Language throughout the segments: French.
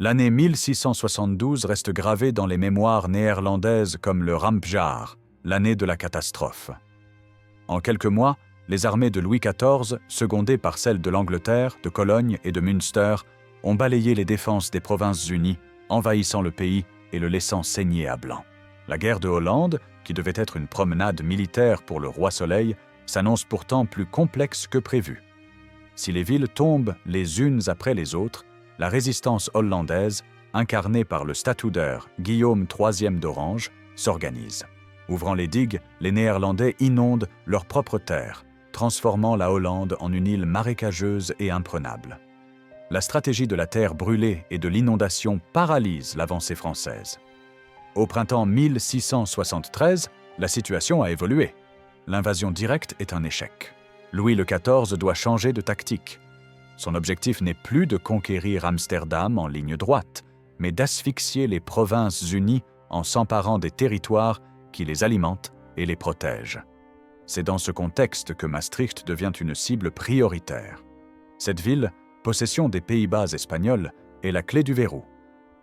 L'année 1672 reste gravée dans les mémoires néerlandaises comme le Rampjaar, l'année de la catastrophe. En quelques mois, les armées de Louis XIV, secondées par celles de l'Angleterre, de Cologne et de Münster, ont balayé les défenses des Provinces-Unies, envahissant le pays et le laissant saigner à blanc. La guerre de Hollande, qui devait être une promenade militaire pour le roi Soleil, s'annonce pourtant plus complexe que prévu. Si les villes tombent les unes après les autres, la résistance hollandaise, incarnée par le stadhouder Guillaume III d'Orange, s'organise. Ouvrant les digues, les Néerlandais inondent leurs propres terres, transformant la Hollande en une île marécageuse et imprenable. La stratégie de la terre brûlée et de l'inondation paralyse l'avancée française. Au printemps 1673, la situation a évolué. L'invasion directe est un échec. Louis XIV doit changer de tactique. Son objectif n'est plus de conquérir Amsterdam en ligne droite, mais d'asphyxier les Provinces-Unies en s'emparant des territoires qui les alimentent et les protègent. C'est dans ce contexte que Maastricht devient une cible prioritaire. Cette ville, possession des Pays-Bas espagnols, est la clé du verrou.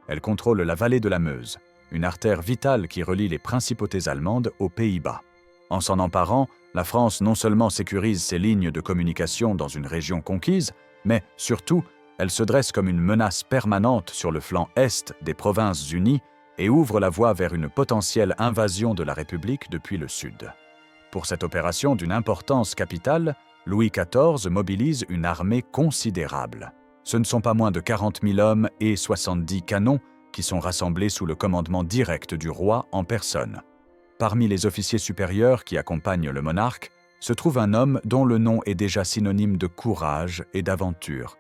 Elle contrôle la vallée de la Meuse, une artère vitale qui relie les principautés allemandes aux Pays-Bas. En s'en emparant, la France non seulement sécurise ses lignes de communication dans une région conquise, mais surtout, elle se dresse comme une menace permanente sur le flanc est des Provinces-Unies et ouvre la voie vers une potentielle invasion de la République depuis le sud. Pour cette opération d'une importance capitale, Louis XIV mobilise une armée considérable. Ce ne sont pas moins de 40 000 hommes et 70 canons qui sont rassemblés sous le commandement direct du roi en personne. Parmi les officiers supérieurs qui accompagnent le monarque, se trouve un homme dont le nom est déjà synonyme de courage et d'aventure.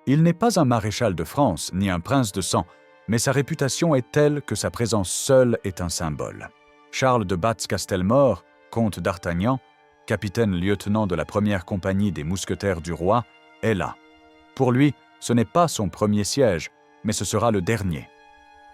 Il n'est pas un maréchal de France ni un prince de sang, mais sa réputation est telle que sa présence seule est un symbole. Charles de Batz-Castelmore, comte d'Artagnan, capitaine-lieutenant de la première compagnie des mousquetaires du roi, est là. Pour lui, ce n'est pas son premier siège, mais ce sera le dernier.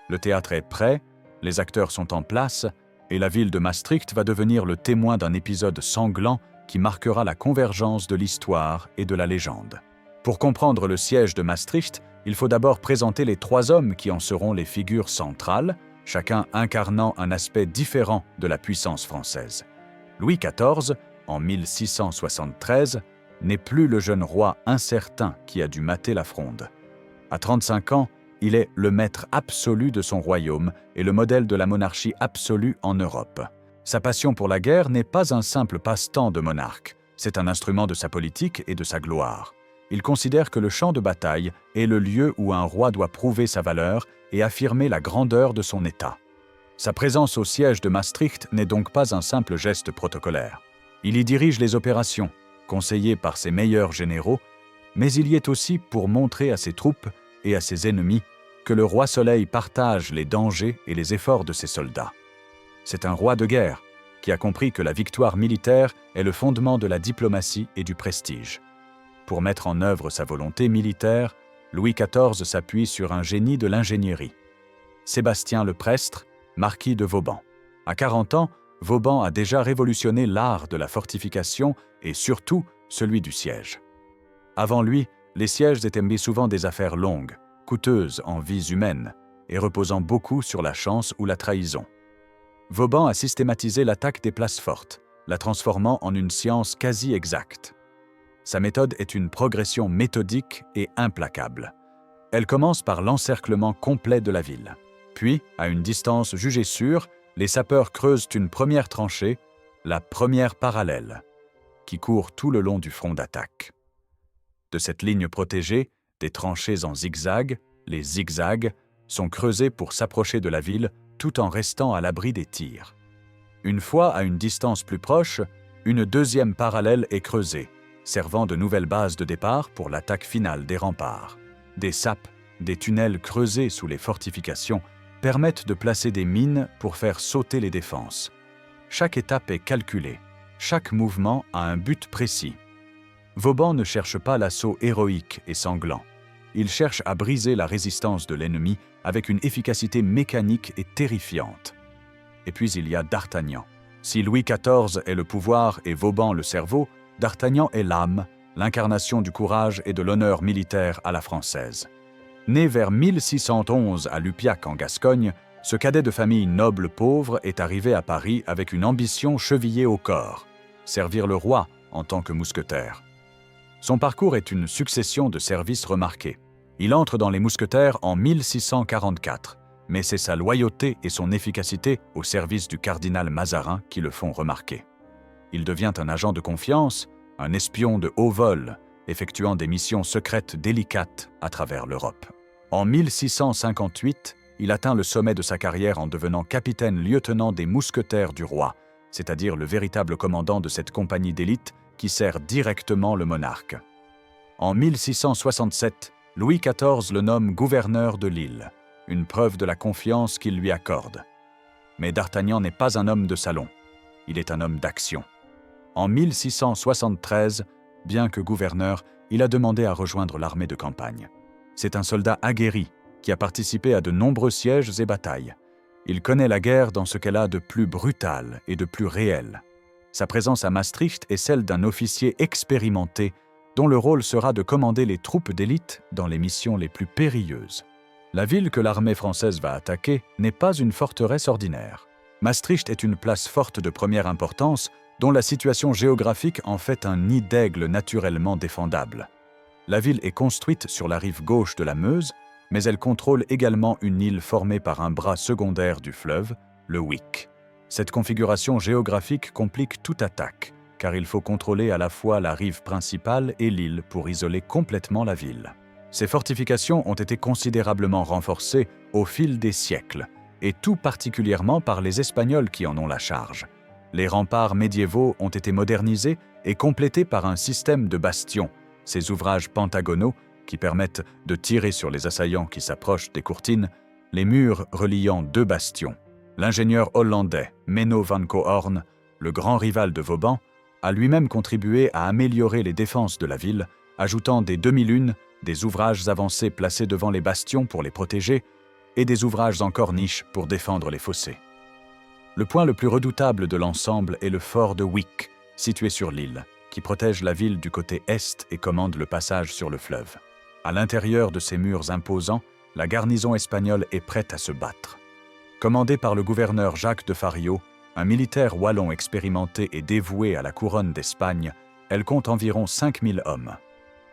Le théâtre est prêt, les acteurs sont en place, et la ville de Maastricht va devenir le témoin d'un épisode sanglant qui marquera la convergence de l'histoire et de la légende. Pour comprendre le siège de Maastricht, il faut d'abord présenter les trois hommes qui en seront les figures centrales, chacun incarnant un aspect différent de la puissance française. Louis XIV, en 1673, n'est plus le jeune roi incertain qui a dû mater la fronde. À 35 ans, il est le maître absolu de son royaume et le modèle de la monarchie absolue en Europe. Sa passion pour la guerre n'est pas un simple passe-temps de monarque, c'est un instrument de sa politique et de sa gloire. Il considère que le champ de bataille est le lieu où un roi doit prouver sa valeur et affirmer la grandeur de son État. Sa présence au siège de Maastricht n'est donc pas un simple geste protocolaire. Il y dirige les opérations, conseillé par ses meilleurs généraux, mais il y est aussi pour montrer à ses troupes et à ses ennemis que le roi Soleil partage les dangers et les efforts de ses soldats. C'est un roi de guerre qui a compris que la victoire militaire est le fondement de la diplomatie et du prestige. Pour mettre en œuvre sa volonté militaire, Louis XIV s'appuie sur un génie de l'ingénierie. Sébastien le Prestre, marquis de Vauban. À 40 ans, Vauban a déjà révolutionné l'art de la fortification et surtout celui du siège. Avant lui, les sièges étaient bien souvent des affaires longues, coûteuses en vies humaines et reposant beaucoup sur la chance ou la trahison. Vauban a systématisé l'attaque des places fortes, la transformant en une science quasi exacte. Sa méthode est une progression méthodique et implacable. Elle commence par l'encerclement complet de la ville. Puis, à une distance jugée sûre, les sapeurs creusent une première tranchée, la première parallèle, qui court tout le long du front d'attaque. De cette ligne protégée, des tranchées en zigzag, les zigzags, sont creusés pour s'approcher de la ville tout en restant à l'abri des tirs. Une fois à une distance plus proche, une deuxième parallèle est creusée, servant de nouvelle base de départ pour l'attaque finale des remparts. Des sapes, des tunnels creusés sous les fortifications permettent de placer des mines pour faire sauter les défenses. Chaque étape est calculée, chaque mouvement a un but précis. Vauban ne cherche pas l'assaut héroïque et sanglant. Il cherche à briser la résistance de l'ennemi avec une efficacité mécanique et terrifiante. Et puis il y a D'Artagnan. Si Louis XIV est le pouvoir et Vauban le cerveau, D'Artagnan est l'âme, l'incarnation du courage et de l'honneur militaire à la française. Né vers 1611 à Lupiac en Gascogne, ce cadet de famille noble pauvre est arrivé à Paris avec une ambition chevillée au corps, servir le roi en tant que mousquetaire. Son parcours est une succession de services remarqués. Il entre dans les mousquetaires en 1644, mais c'est sa loyauté et son efficacité au service du cardinal Mazarin qui le font remarquer. Il devient un agent de confiance, un espion de haut vol, effectuant des missions secrètes délicates à travers l'Europe. En 1658, il atteint le sommet de sa carrière en devenant capitaine-lieutenant des mousquetaires du roi, c'est-à-dire le véritable commandant de cette compagnie d'élite qui sert directement le monarque. En 1667, Louis XIV le nomme gouverneur de l'île, une preuve de la confiance qu'il lui accorde. Mais d'Artagnan n'est pas un homme de salon, il est un homme d'action. En 1673, bien que gouverneur, il a demandé à rejoindre l'armée de campagne. C'est un soldat aguerri qui a participé à de nombreux sièges et batailles. Il connaît la guerre dans ce qu'elle a de plus brutal et de plus réel. Sa présence à Maastricht est celle d'un officier expérimenté dont le rôle sera de commander les troupes d'élite dans les missions les plus périlleuses. La ville que l'armée française va attaquer n'est pas une forteresse ordinaire. Maastricht est une place forte de première importance dont la situation géographique en fait un nid d'aigle naturellement défendable. La ville est construite sur la rive gauche de la Meuse, mais elle contrôle également une île formée par un bras secondaire du fleuve, le Wic. Cette configuration géographique complique toute attaque, car il faut contrôler à la fois la rive principale et l'île pour isoler complètement la ville. Ces fortifications ont été considérablement renforcées au fil des siècles, et tout particulièrement par les Espagnols qui en ont la charge. Les remparts médiévaux ont été modernisés et complétés par un système de bastions, ces ouvrages pentagonaux qui permettent de tirer sur les assaillants qui s'approchent des courtines, les murs reliant deux bastions. L'ingénieur hollandais Menno van Cohorn, le grand rival de Vauban, a lui-même contribué à améliorer les défenses de la ville, ajoutant des demi-lunes, des ouvrages avancés placés devant les bastions pour les protéger et des ouvrages en corniche pour défendre les fossés. Le point le plus redoutable de l'ensemble est le fort de Wic, situé sur l'île, qui protège la ville du côté est et commande le passage sur le fleuve. À l'intérieur de ces murs imposants, la garnison espagnole est prête à se battre. Commandée par le gouverneur Jacques de Fario, un militaire wallon expérimenté et dévoué à la couronne d'Espagne, elle compte environ 5000 hommes.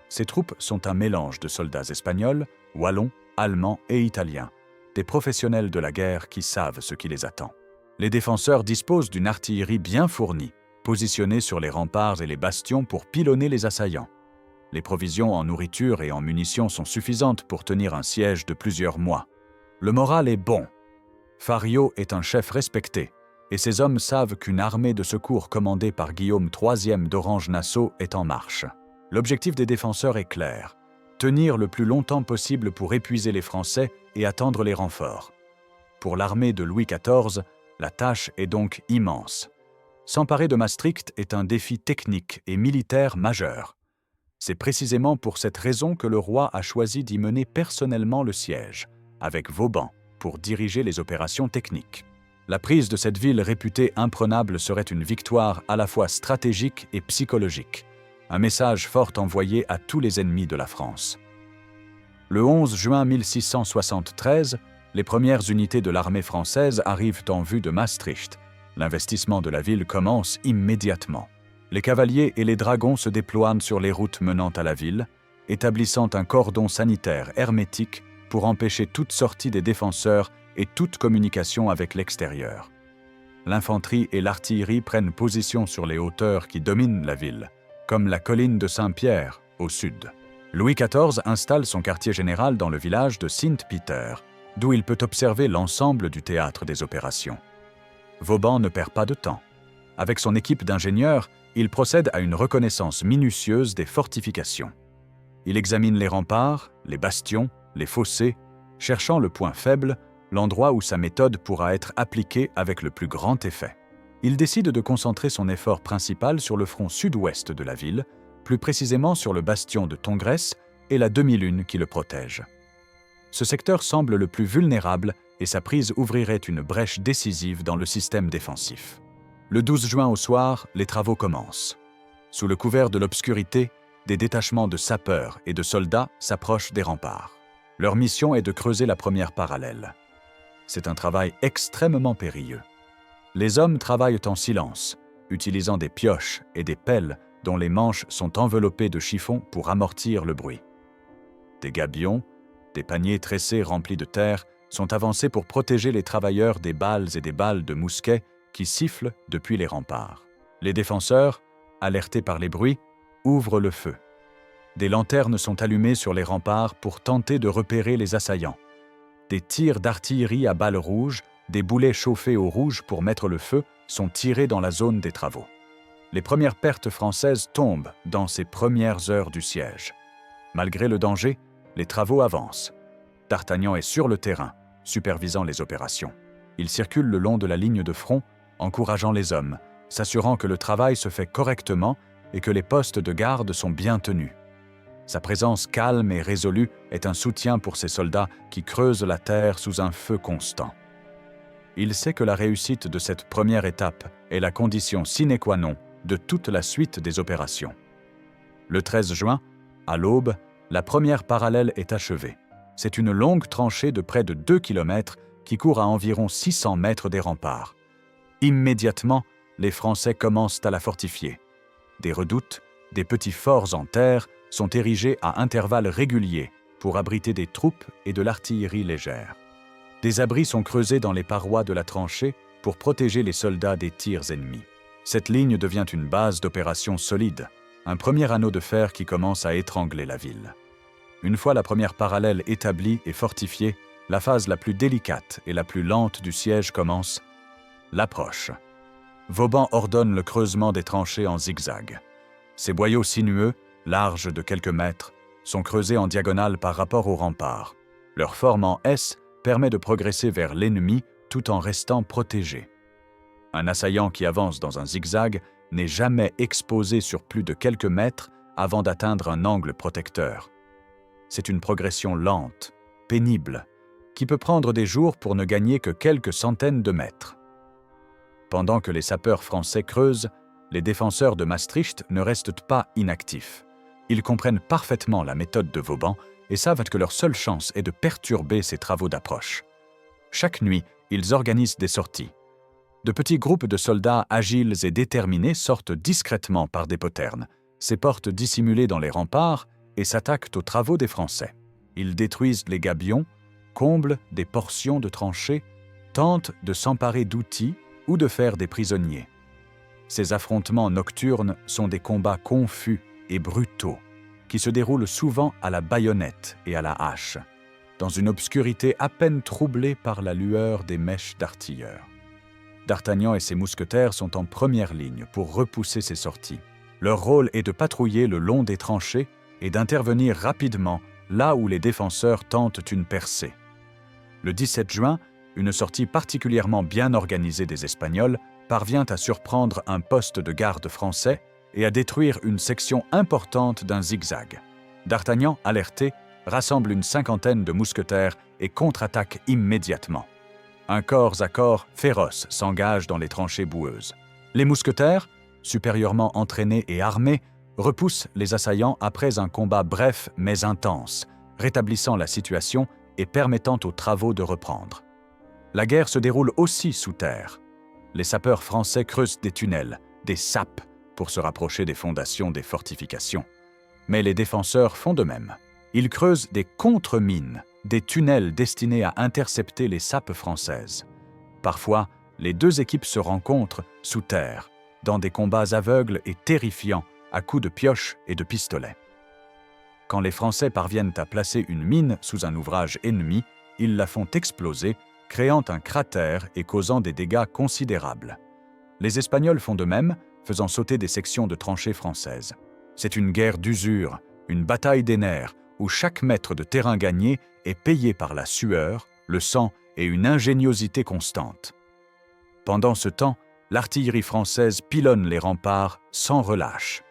Ces troupes sont un mélange de soldats espagnols, wallons, allemands et italiens, des professionnels de la guerre qui savent ce qui les attend. Les défenseurs disposent d'une artillerie bien fournie, positionnée sur les remparts et les bastions pour pilonner les assaillants. Les provisions en nourriture et en munitions sont suffisantes pour tenir un siège de plusieurs mois. Le moral est bon. Fario est un chef respecté, et ses hommes savent qu'une armée de secours commandée par Guillaume III d'Orange-Nassau est en marche. L'objectif des défenseurs est clair, tenir le plus longtemps possible pour épuiser les Français et attendre les renforts. Pour l'armée de Louis XIV, la tâche est donc immense. S'emparer de Maastricht est un défi technique et militaire majeur. C'est précisément pour cette raison que le roi a choisi d'y mener personnellement le siège, avec Vauban, pour diriger les opérations techniques. La prise de cette ville réputée imprenable serait une victoire à la fois stratégique et psychologique, un message fort envoyé à tous les ennemis de la France. Le 11 juin 1673, les premières unités de l'armée française arrivent en vue de Maastricht. L'investissement de la ville commence immédiatement. Les cavaliers et les dragons se déploient sur les routes menant à la ville, établissant un cordon sanitaire hermétique pour empêcher toute sortie des défenseurs et toute communication avec l'extérieur. L'infanterie et l'artillerie prennent position sur les hauteurs qui dominent la ville, comme la colline de Saint-Pierre, au sud. Louis XIV installe son quartier général dans le village de Sint-Pieter, d'où il peut observer l'ensemble du théâtre des opérations. Vauban ne perd pas de temps. Avec son équipe d'ingénieurs, il procède à une reconnaissance minutieuse des fortifications. Il examine les remparts, les bastions, les fossés, cherchant le point faible, l'endroit où sa méthode pourra être appliquée avec le plus grand effet. Il décide de concentrer son effort principal sur le front sud-ouest de la ville, plus précisément sur le bastion de Tongres et la demi-lune qui le protège. Ce secteur semble le plus vulnérable et sa prise ouvrirait une brèche décisive dans le système défensif. Le 12 juin au soir, les travaux commencent. Sous le couvert de l'obscurité, des détachements de sapeurs et de soldats s'approchent des remparts. Leur mission est de creuser la première parallèle. C'est un travail extrêmement périlleux. Les hommes travaillent en silence, utilisant des pioches et des pelles dont les manches sont enveloppées de chiffons pour amortir le bruit. Des gabions, des paniers tressés remplis de terre sont avancés pour protéger les travailleurs des balles et des balles de mousquet qui sifflent depuis les remparts. Les défenseurs, alertés par les bruits, ouvrent le feu. Des lanternes sont allumées sur les remparts pour tenter de repérer les assaillants. Des tirs d'artillerie à balles rouges, des boulets chauffés au rouge pour mettre le feu, sont tirés dans la zone des travaux. Les premières pertes françaises tombent dans ces premières heures du siège. Malgré le danger, les travaux avancent. D'Artagnan est sur le terrain, supervisant les opérations. Il circule le long de la ligne de front, encourageant les hommes, s'assurant que le travail se fait correctement et que les postes de garde sont bien tenus. Sa présence calme et résolue est un soutien pour ces soldats qui creusent la terre sous un feu constant. Il sait que la réussite de cette première étape est la condition sine qua non de toute la suite des opérations. Le 13 juin, à l'aube, la première parallèle est achevée. C'est une longue tranchée de près de 2 km qui court à environ 600 mètres des remparts. Immédiatement, les Français commencent à la fortifier. Des redoutes, des petits forts en terre sont érigés à intervalles réguliers pour abriter des troupes et de l'artillerie légère. Des abris sont creusés dans les parois de la tranchée pour protéger les soldats des tirs ennemis. Cette ligne devient une base d'opération solide, un premier anneau de fer qui commence à étrangler la ville. Une fois la première parallèle établie et fortifiée, la phase la plus délicate et la plus lente du siège commence, l'approche. Vauban ordonne le creusement des tranchées en zigzag. Ces boyaux sinueux, larges de quelques mètres, sont creusés en diagonale par rapport aux remparts. Leur forme en S permet de progresser vers l'ennemi tout en restant protégé. Un assaillant qui avance dans un zigzag n'est jamais exposé sur plus de quelques mètres avant d'atteindre un angle protecteur. C'est une progression lente, pénible, qui peut prendre des jours pour ne gagner que quelques centaines de mètres. Pendant que les sapeurs français creusent, les défenseurs de Maastricht ne restent pas inactifs. Ils comprennent parfaitement la méthode de Vauban et savent que leur seule chance est de perturber ces travaux d'approche. Chaque nuit, ils organisent des sorties. De petits groupes de soldats agiles et déterminés sortent discrètement par des poternes, ces portes dissimulées dans les remparts, et s'attaquent aux travaux des Français. Ils détruisent les gabions, comblent des portions de tranchées, tentent de s'emparer d'outils ou de faire des prisonniers. Ces affrontements nocturnes sont des combats confus et brutaux, qui se déroulent souvent à la baïonnette et à la hache, dans une obscurité à peine troublée par la lueur des mèches d'artilleurs. D'Artagnan et ses mousquetaires sont en première ligne pour repousser ces sorties. Leur rôle est de patrouiller le long des tranchées et d'intervenir rapidement là où les défenseurs tentent une percée. Le 17 juin, une sortie particulièrement bien organisée des Espagnols parvient à surprendre un poste de garde français et à détruire une section importante d'un zigzag. D'Artagnan, alerté, rassemble une cinquantaine de mousquetaires et contre-attaque immédiatement. Un corps à corps féroce s'engage dans les tranchées boueuses. Les mousquetaires, supérieurement entraînés et armés, repoussent les assaillants après un combat bref mais intense, rétablissant la situation et permettant aux travaux de reprendre. La guerre se déroule aussi sous terre. Les sapeurs français creusent des tunnels, des sapes, pour se rapprocher des fondations des fortifications. Mais les défenseurs font de même. Ils creusent des contre-mines, des tunnels destinés à intercepter les sapes françaises. Parfois, les deux équipes se rencontrent sous terre, dans des combats aveugles et terrifiants, à coups de pioches et de pistolets. Quand les Français parviennent à placer une mine sous un ouvrage ennemi, ils la font exploser, créant un cratère et causant des dégâts considérables. Les Espagnols font de même, faisant sauter des sections de tranchées françaises. C'est une guerre d'usure, une bataille des nerfs, où chaque mètre de terrain gagné est payé par la sueur, le sang et une ingéniosité constante. Pendant ce temps, l'artillerie française pilonne les remparts sans relâche.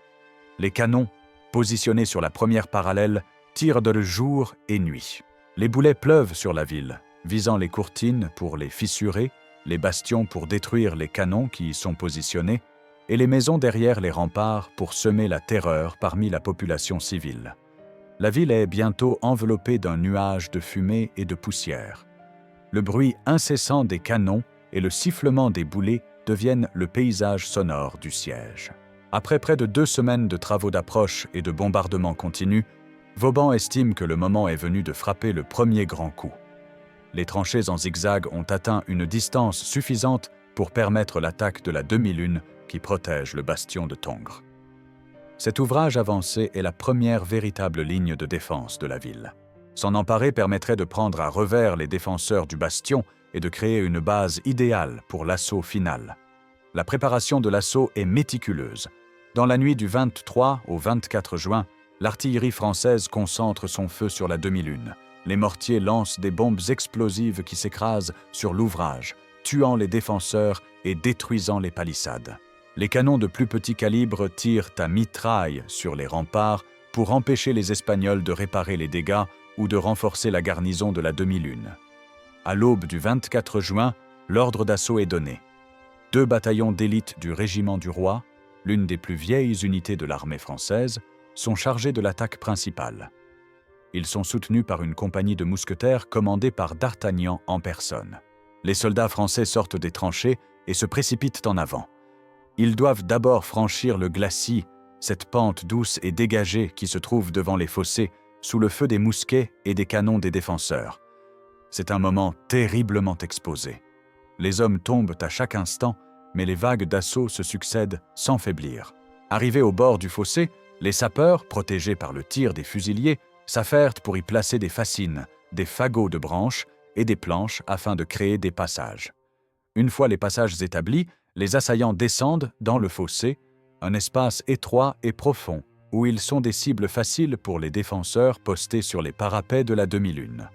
Les canons, positionnés sur la première parallèle, tirent de jour et nuit. Les boulets pleuvent sur la ville, visant les courtines pour les fissurer, les bastions pour détruire les canons qui y sont positionnés, et les maisons derrière les remparts pour semer la terreur parmi la population civile. La ville est bientôt enveloppée d'un nuage de fumée et de poussière. Le bruit incessant des canons et le sifflement des boulets deviennent le paysage sonore du siège. Après près de 2 semaines de travaux d'approche et de bombardements continus, Vauban estime que le moment est venu de frapper le premier grand coup. Les tranchées en zigzag ont atteint une distance suffisante pour permettre l'attaque de la demi-lune qui protège le bastion de Tongres. Cet ouvrage avancé est la première véritable ligne de défense de la ville. S'en emparer permettrait de prendre à revers les défenseurs du bastion et de créer une base idéale pour l'assaut final. La préparation de l'assaut est méticuleuse. Dans la nuit du 23 au 24 juin, l'artillerie française concentre son feu sur la demi-lune. Les mortiers lancent des bombes explosives qui s'écrasent sur l'ouvrage, tuant les défenseurs et détruisant les palissades. Les canons de plus petit calibre tirent à mitraille sur les remparts pour empêcher les Espagnols de réparer les dégâts ou de renforcer la garnison de la demi-lune. À l'aube du 24 juin, l'ordre d'assaut est donné. 2 bataillons d'élite du Régiment du Roi, l'une des plus vieilles unités de l'armée française, sont chargés de l'attaque principale. Ils sont soutenus par une compagnie de mousquetaires commandée par D'Artagnan en personne. Les soldats français sortent des tranchées et se précipitent en avant. Ils doivent d'abord franchir le glacis, cette pente douce et dégagée qui se trouve devant les fossés, sous le feu des mousquets et des canons des défenseurs. C'est un moment terriblement exposé. Les hommes tombent à chaque instant, mais les vagues d'assaut se succèdent sans faiblir. Arrivés au bord du fossé, les sapeurs, protégés par le tir des fusiliers, s'affairent pour y placer des fascines, des fagots de branches et des planches afin de créer des passages. Une fois les passages établis, les assaillants descendent dans le fossé, un espace étroit et profond, où ils sont des cibles faciles pour les défenseurs postés sur les parapets de la demi-lune.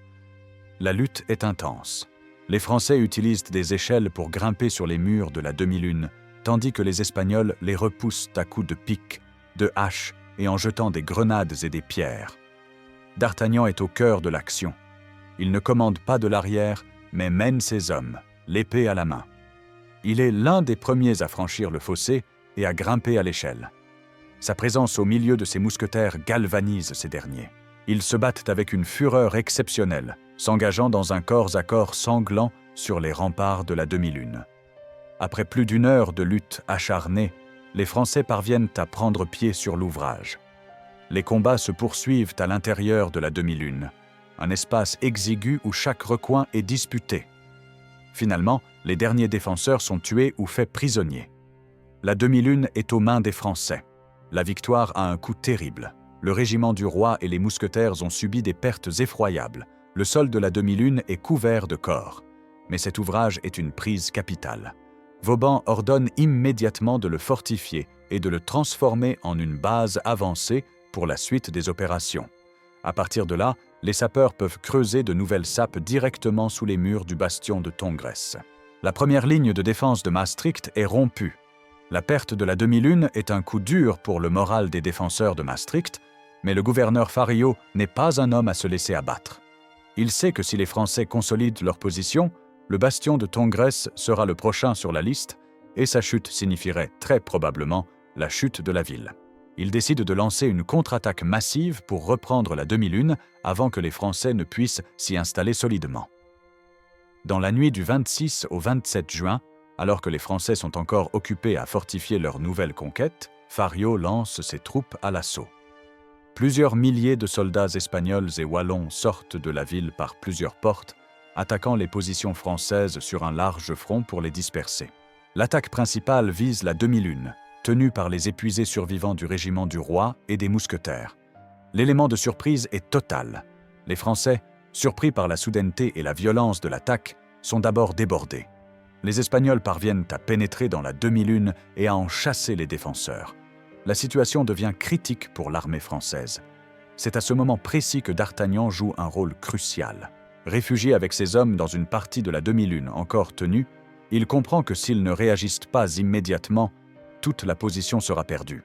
La lutte est intense. Les Français utilisent des échelles pour grimper sur les murs de la demi-lune, tandis que les Espagnols les repoussent à coups de pique, de hache et en jetant des grenades et des pierres. D'Artagnan est au cœur de l'action. Il ne commande pas de l'arrière, mais mène ses hommes, l'épée à la main. Il est l'un des premiers à franchir le fossé et à grimper à l'échelle. Sa présence au milieu de ses mousquetaires galvanise ces derniers. Ils se battent avec une fureur exceptionnelle, s'engageant dans un corps-à-corps sanglant sur les remparts de la demi-lune. Après plus d'1 heure de lutte acharnée, les Français parviennent à prendre pied sur l'ouvrage. Les combats se poursuivent à l'intérieur de la demi-lune, un espace exigu où chaque recoin est disputé. Finalement, les derniers défenseurs sont tués ou faits prisonniers. La demi-lune est aux mains des Français. La victoire a un coût terrible. Le Régiment du Roi et les mousquetaires ont subi des pertes effroyables. Le sol de la demi-lune est couvert de corps. Mais cet ouvrage est une prise capitale. Vauban ordonne immédiatement de le fortifier et de le transformer en une base avancée pour la suite des opérations. À partir de là, les sapeurs peuvent creuser de nouvelles sapes directement sous les murs du bastion de Tongres. La première ligne de défense de Maastricht est rompue. La perte de la demi-lune est un coup dur pour le moral des défenseurs de Maastricht, mais le gouverneur Fario n'est pas un homme à se laisser abattre. Il sait que si les Français consolident leur position, le bastion de Tongres sera le prochain sur la liste et sa chute signifierait très probablement la chute de la ville. Il décide de lancer une contre-attaque massive pour reprendre la demi-lune avant que les Français ne puissent s'y installer solidement. Dans la nuit du 26 au 27 juin, alors que les Français sont encore occupés à fortifier leur nouvelle conquête, Fario lance ses troupes à l'assaut. Plusieurs milliers de soldats espagnols et wallons sortent de la ville par plusieurs portes, attaquant les positions françaises sur un large front pour les disperser. L'attaque principale vise la demi-lune, tenue par les épuisés survivants du Régiment du Roi et des mousquetaires. L'élément de surprise est total. Les Français, surpris par la soudaineté et la violence de l'attaque, sont d'abord débordés. Les Espagnols parviennent à pénétrer dans la demi-lune et à en chasser les défenseurs. La situation devient critique pour l'armée française. C'est à ce moment précis que D'Artagnan joue un rôle crucial. Réfugié avec ses hommes dans une partie de la demi-lune encore tenue, il comprend que s'ils ne réagissent pas immédiatement, toute la position sera perdue.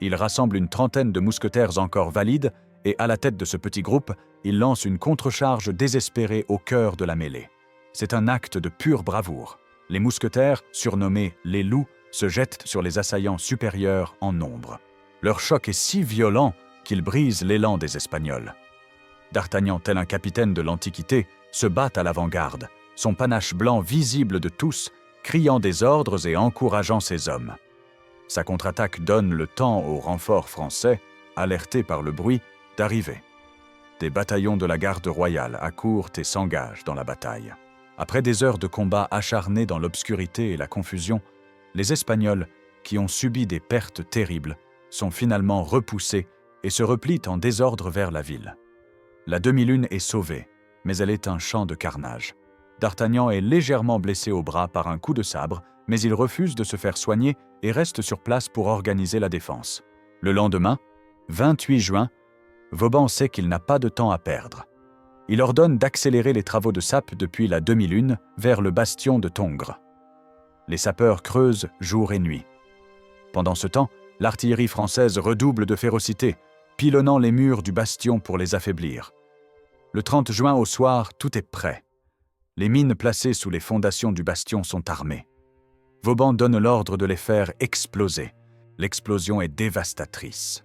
Il rassemble une trentaine de mousquetaires encore valides et, à la tête de ce petit groupe, il lance une contre-charge désespérée au cœur de la mêlée. C'est un acte de pure bravoure. Les mousquetaires, surnommés les loups, se jettent sur les assaillants supérieurs en nombre. Leur choc est si violent qu'il brise l'élan des Espagnols. D'Artagnan, tel un capitaine de l'Antiquité, se bat à l'avant-garde, son panache blanc visible de tous, criant des ordres et encourageant ses hommes. Sa contre-attaque donne le temps aux renforts français, alertés par le bruit, d'arriver. Des bataillons de la garde royale accourent et s'engagent dans la bataille. Après des heures de combat acharnés dans l'obscurité et la confusion, les Espagnols, qui ont subi des pertes terribles, sont finalement repoussés et se replient en désordre vers la ville. La demi-lune est sauvée, mais elle est un champ de carnage. D'Artagnan est légèrement blessé au bras par un coup de sabre, mais il refuse de se faire soigner et reste sur place pour organiser la défense. Le lendemain, 28 juin, Vauban sait qu'il n'a pas de temps à perdre. Il ordonne d'accélérer les travaux de sape depuis la demi-lune vers le bastion de Tongres. Les sapeurs creusent jour et nuit. Pendant ce temps, l'artillerie française redouble de férocité, pilonnant les murs du bastion pour les affaiblir. Le 30 juin au soir, tout est prêt. Les mines placées sous les fondations du bastion sont armées. Vauban donne l'ordre de les faire exploser. L'explosion est dévastatrice.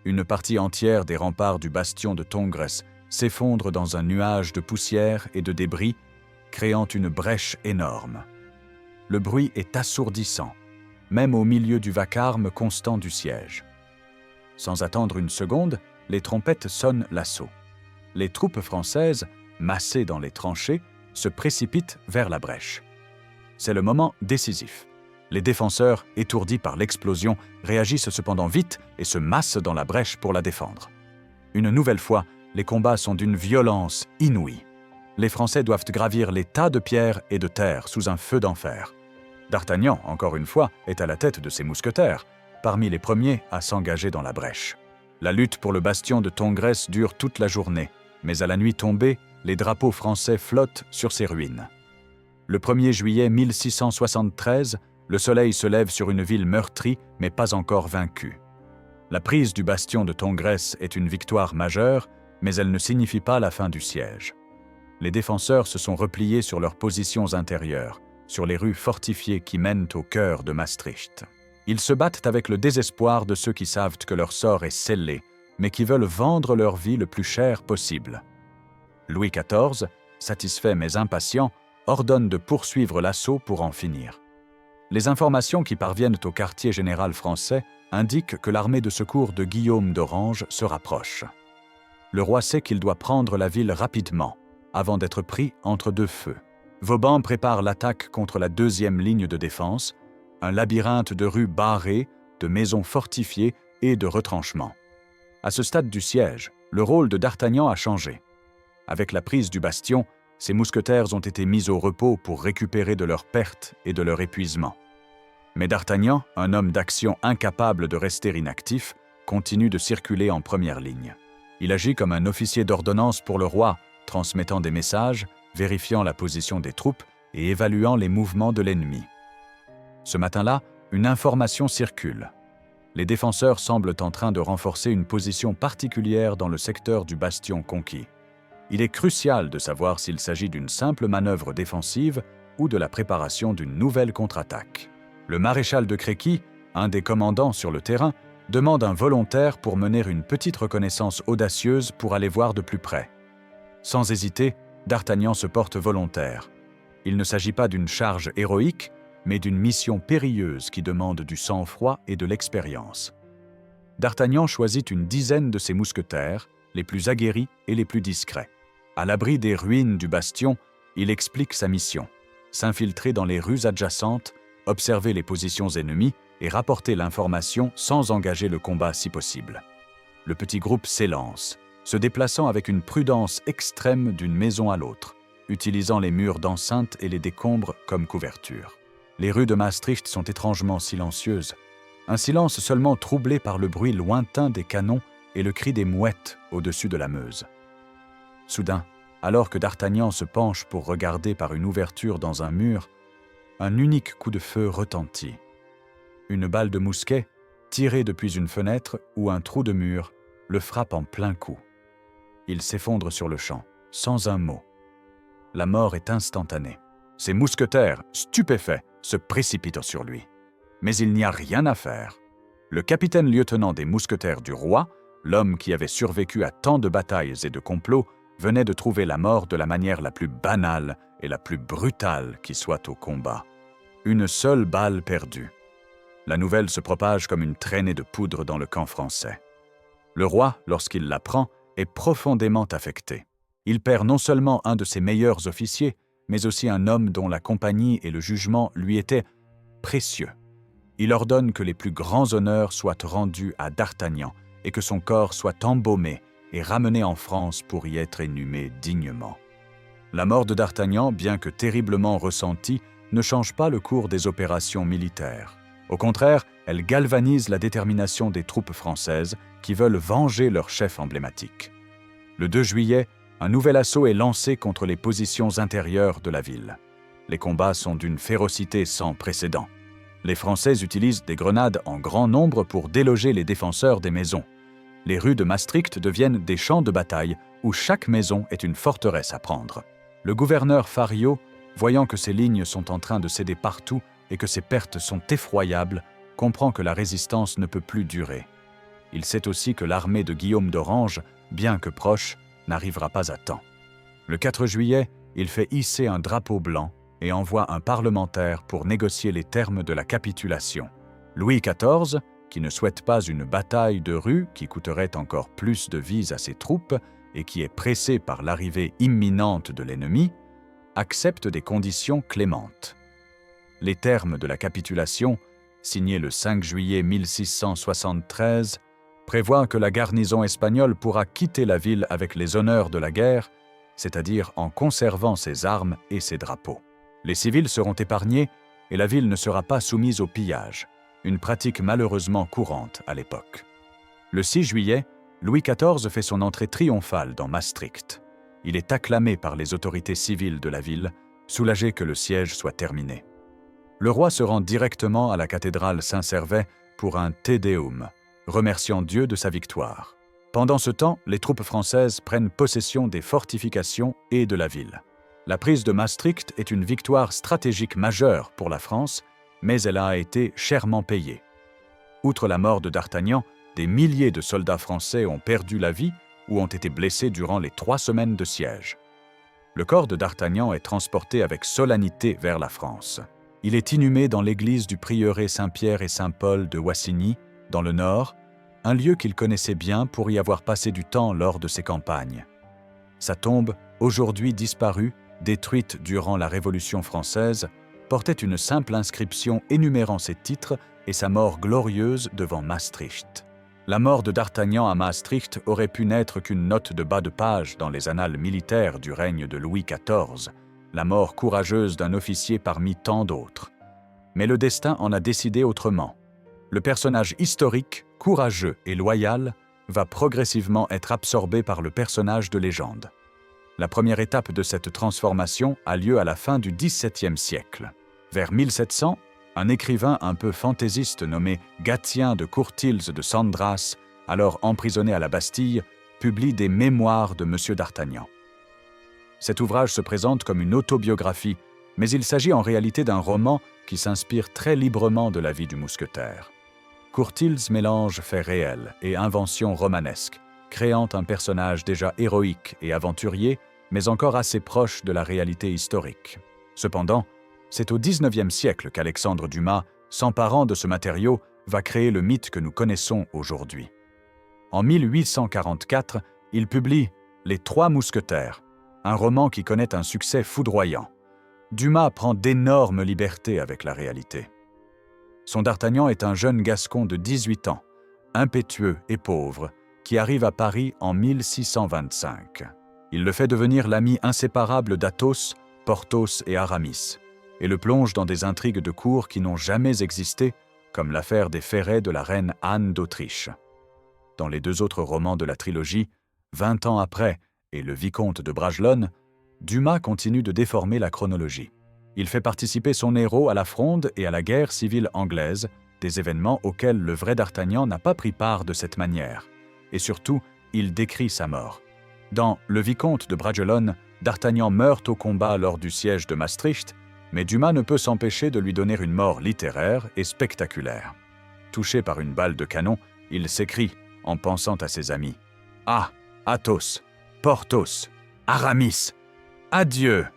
Une partie entière des remparts du bastion de Tongres s'effondre dans un nuage de poussière et de débris, créant une brèche énorme. Le bruit est assourdissant, même au milieu du vacarme constant du siège. Sans attendre une seconde, les trompettes sonnent l'assaut. Les troupes françaises, massées dans les tranchées, se précipitent vers la brèche. C'est le moment décisif. Les défenseurs, étourdis par l'explosion, réagissent cependant vite et se massent dans la brèche pour la défendre. Une nouvelle fois, les combats sont d'une violence inouïe. Les Français doivent gravir les tas de pierres et de terre sous un feu d'enfer. D'Artagnan, encore une fois, est à la tête de ses mousquetaires, parmi les premiers à s'engager dans la brèche. La lutte pour le bastion de Tongres dure toute la journée, mais à la nuit tombée, les drapeaux français flottent sur ses ruines. Le 1er juillet 1673, le soleil se lève sur une ville meurtrie, mais pas encore vaincue. La prise du bastion de Tongres est une victoire majeure, mais elle ne signifie pas la fin du siège. Les défenseurs se sont repliés sur leurs positions intérieures, sur les rues fortifiées qui mènent au cœur de Maastricht. Ils se battent avec le désespoir de ceux qui savent que leur sort est scellé, mais qui veulent vendre leur vie le plus cher possible. Louis XIV, satisfait mais impatient, ordonne de poursuivre l'assaut pour en finir. Les informations qui parviennent au quartier général français indiquent que l'armée de secours de Guillaume d'Orange se rapproche. Le roi sait qu'il doit prendre la ville rapidement, avant d'être pris entre deux feux. Vauban prépare l'attaque contre la deuxième ligne de défense, un labyrinthe de rues barrées, de maisons fortifiées et de retranchements. À ce stade du siège, le rôle de D'Artagnan a changé. Avec la prise du bastion, ses mousquetaires ont été mis au repos pour récupérer de leurs pertes et de leur épuisement. Mais D'Artagnan, un homme d'action incapable de rester inactif, continue de circuler en première ligne. Il agit comme un officier d'ordonnance pour le roi, transmettant des messages, vérifiant la position des troupes et évaluant les mouvements de l'ennemi. Ce matin-là, une information circule. Les défenseurs semblent en train de renforcer une position particulière dans le secteur du bastion conquis. Il est crucial de savoir s'il s'agit d'une simple manœuvre défensive ou de la préparation d'une nouvelle contre-attaque. Le maréchal de Créqui, un des commandants sur le terrain, demande un volontaire pour mener une petite reconnaissance audacieuse pour aller voir de plus près. Sans hésiter, D'Artagnan se porte volontaire. Il ne s'agit pas d'une charge héroïque, mais d'une mission périlleuse qui demande du sang-froid et de l'expérience. D'Artagnan choisit une dizaine de ses mousquetaires, les plus aguerris et les plus discrets. À l'abri des ruines du bastion, il explique sa mission: s'infiltrer dans les rues adjacentes, observer les positions ennemies et rapporter l'information sans engager le combat si possible. Le petit groupe s'élance, se déplaçant avec une prudence extrême d'une maison à l'autre, utilisant les murs d'enceinte et les décombres comme couverture. Les rues de Maastricht sont étrangement silencieuses, un silence seulement troublé par le bruit lointain des canons et le cri des mouettes au-dessus de la Meuse. Soudain, alors que D'Artagnan se penche pour regarder par une ouverture dans un mur, un unique coup de feu retentit. Une balle de mousquet, tirée depuis une fenêtre ou un trou de mur, le frappe en plein cou. Il s'effondre sur le champ, sans un mot. La mort est instantanée. Ses mousquetaires, stupéfaits, se précipitent sur lui. Mais il n'y a rien à faire. Le capitaine-lieutenant des mousquetaires du roi, l'homme qui avait survécu à tant de batailles et de complots venait de trouver la mort de la manière la plus banale et la plus brutale qui soit au combat. Une seule balle perdue. La nouvelle se propage comme une traînée de poudre dans le camp français. Le roi, lorsqu'il l'apprend, est profondément affecté. Il perd non seulement un de ses meilleurs officiers, mais aussi un homme dont la compagnie et le jugement lui étaient précieux. Il ordonne que les plus grands honneurs soient rendus à D'Artagnan et que son corps soit embaumé et ramené en France pour y être inhumé dignement. La mort de D'Artagnan, bien que terriblement ressentie, ne change pas le cours des opérations militaires. Au contraire, elle galvanise la détermination des troupes françaises qui veulent venger leur chef emblématique. Le 2 juillet, un nouvel assaut est lancé contre les positions intérieures de la ville. Les combats sont d'une férocité sans précédent. Les Français utilisent des grenades en grand nombre pour déloger les défenseurs des maisons. Les rues de Maastricht deviennent des champs de bataille où chaque maison est une forteresse à prendre. Le gouverneur Fario, voyant que ces lignes sont en train de céder partout et que ces pertes sont effroyables, comprend que la résistance ne peut plus durer. Il sait aussi que l'armée de Guillaume d'Orange, bien que proche, n'arrivera pas à temps. Le 4 juillet, il fait hisser un drapeau blanc et envoie un parlementaire pour négocier les termes de la capitulation. Louis XIV, qui ne souhaite pas une bataille de rue qui coûterait encore plus de vies à ses troupes et qui est pressé par l'arrivée imminente de l'ennemi, accepte des conditions clémentes. Les termes de la capitulation, signés le 5 juillet 1673, prévoient que la garnison espagnole pourra quitter la ville avec les honneurs de la guerre, c'est-à-dire en conservant ses armes et ses drapeaux. Les civils seront épargnés et la ville ne sera pas soumise au pillage, une pratique malheureusement courante à l'époque. Le 6 juillet, Louis XIV fait son entrée triomphale dans Maastricht. Il est acclamé par les autorités civiles de la ville, soulagé que le siège soit terminé. Le roi se rend directement à la cathédrale Saint-Servais pour un Te Deum, remerciant Dieu de sa victoire. Pendant ce temps, les troupes françaises prennent possession des fortifications et de la ville. La prise de Maastricht est une victoire stratégique majeure pour la France, mais elle a été chèrement payée. Outre la mort de D'Artagnan, des milliers de soldats français ont perdu la vie ou ont été blessés durant les 3 semaines de siège. Le corps de D'Artagnan est transporté avec solennité vers la France. Il est inhumé dans l'église du prieuré Saint-Pierre et Saint-Paul de Wassigny, dans le Nord, un lieu qu'il connaissait bien pour y avoir passé du temps lors de ses campagnes. Sa tombe, aujourd'hui disparue, détruite durant la Révolution française, portait une simple inscription énumérant ses titres et sa mort glorieuse devant Maastricht. La mort de D'Artagnan à Maastricht aurait pu n'être qu'une note de bas de page dans les annales militaires du règne de Louis XIV, la mort courageuse d'un officier parmi tant d'autres. Mais le destin en a décidé autrement. Le personnage historique, courageux et loyal va progressivement être absorbé par le personnage de légende. La première étape de cette transformation a lieu à la fin du XVIIe siècle. Vers 1700, un écrivain un peu fantaisiste nommé Gatien de Courtils de Sandras, alors emprisonné à la Bastille, publie des mémoires de M. d'Artagnan. Cet ouvrage se présente comme une autobiographie, mais il s'agit en réalité d'un roman qui s'inspire très librement de la vie du mousquetaire. Courtils mélange faits réels et inventions romanesques, créant un personnage déjà héroïque et aventurier, mais encore assez proche de la réalité historique. Cependant, c'est au XIXe siècle qu'Alexandre Dumas, s'emparant de ce matériau, va créer le mythe que nous connaissons aujourd'hui. En 1844, il publie « Les Trois Mousquetaires », un roman qui connaît un succès foudroyant. Dumas prend d'énormes libertés avec la réalité. Son D'Artagnan est un jeune Gascon de 18 ans, impétueux et pauvre, qui arrive à Paris en 1625. Il le fait devenir l'ami inséparable d'Athos, Porthos et Aramis, et le plonge dans des intrigues de cour qui n'ont jamais existé, comme l'affaire des ferrets de la reine Anne d'Autriche. Dans les 2 autres romans de la trilogie, 20 ans après et Le Vicomte de Bragelonne, Dumas continue de déformer la chronologie. Il fait participer son héros à la Fronde et à la guerre civile anglaise, des événements auxquels le vrai D'Artagnan n'a pas pris part de cette manière. Et surtout, il décrit sa mort. Dans Le Vicomte de Bragelonne, D'Artagnan meurt au combat lors du siège de Maastricht, mais Dumas ne peut s'empêcher de lui donner une mort littéraire et spectaculaire. Touché par une balle de canon, il s'écrie, en pensant à ses amis. « Ah, Athos, Porthos, Aramis, adieu !»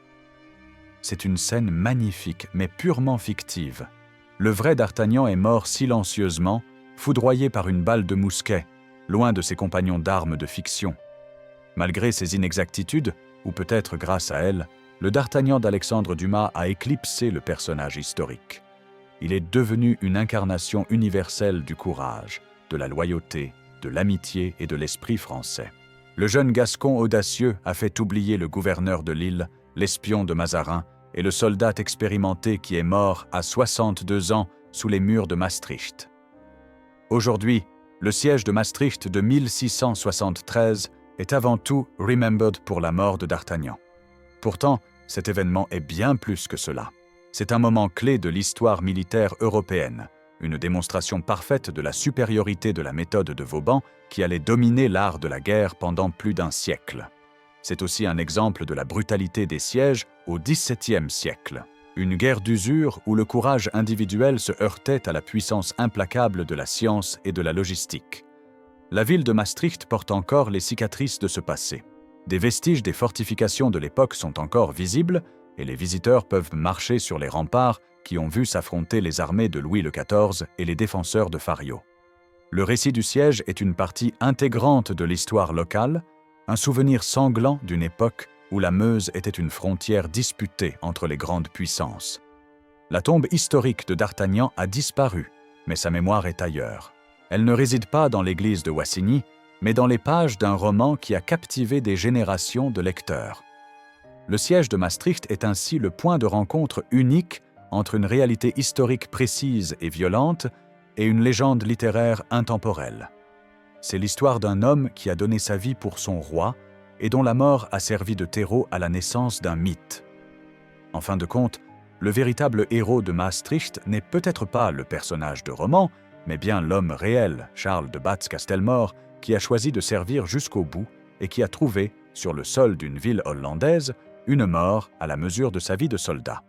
C'est une scène magnifique, mais purement fictive. Le vrai d'Artagnan est mort silencieusement, foudroyé par une balle de mousquet, loin de ses compagnons d'armes de fiction. Malgré ces inexactitudes, ou peut-être grâce à elles, le d'Artagnan d'Alexandre Dumas a éclipsé le personnage historique. Il est devenu une incarnation universelle du courage, de la loyauté, de l'amitié et de l'esprit français. Le jeune Gascon audacieux a fait oublier le gouverneur de Lille, l'espion de Mazarin et le soldat expérimenté qui est mort à 62 ans sous les murs de Maastricht. Aujourd'hui, le siège de Maastricht de 1673 est avant tout remembered pour la mort de d'Artagnan. Pourtant, cet événement est bien plus que cela. C'est un moment clé de l'histoire militaire européenne, une démonstration parfaite de la supériorité de la méthode de Vauban qui allait dominer l'art de la guerre pendant plus d'un siècle. C'est aussi un exemple de la brutalité des sièges au XVIIe siècle. Une guerre d'usure où le courage individuel se heurtait à la puissance implacable de la science et de la logistique. La ville de Maastricht porte encore les cicatrices de ce passé. Des vestiges des fortifications de l'époque sont encore visibles et les visiteurs peuvent marcher sur les remparts qui ont vu s'affronter les armées de Louis XIV et les défenseurs de Fario. Le récit du siège est une partie intégrante de l'histoire locale, un souvenir sanglant d'une époque où la Meuse était une frontière disputée entre les grandes puissances. La tombe historique de d'Artagnan a disparu, mais sa mémoire est ailleurs. Elle ne réside pas dans l'église de Wassigny, mais dans les pages d'un roman qui a captivé des générations de lecteurs. Le siège de Maastricht est ainsi le point de rencontre unique entre une réalité historique précise et violente et une légende littéraire intemporelle. C'est l'histoire d'un homme qui a donné sa vie pour son roi et dont la mort a servi de terreau à la naissance d'un mythe. En fin de compte, le véritable héros de Maastricht n'est peut-être pas le personnage de roman, mais bien l'homme réel, Charles de Batz-Castelmore, qui a choisi de servir jusqu'au bout et qui a trouvé, sur le sol d'une ville hollandaise, une mort à la mesure de sa vie de soldat.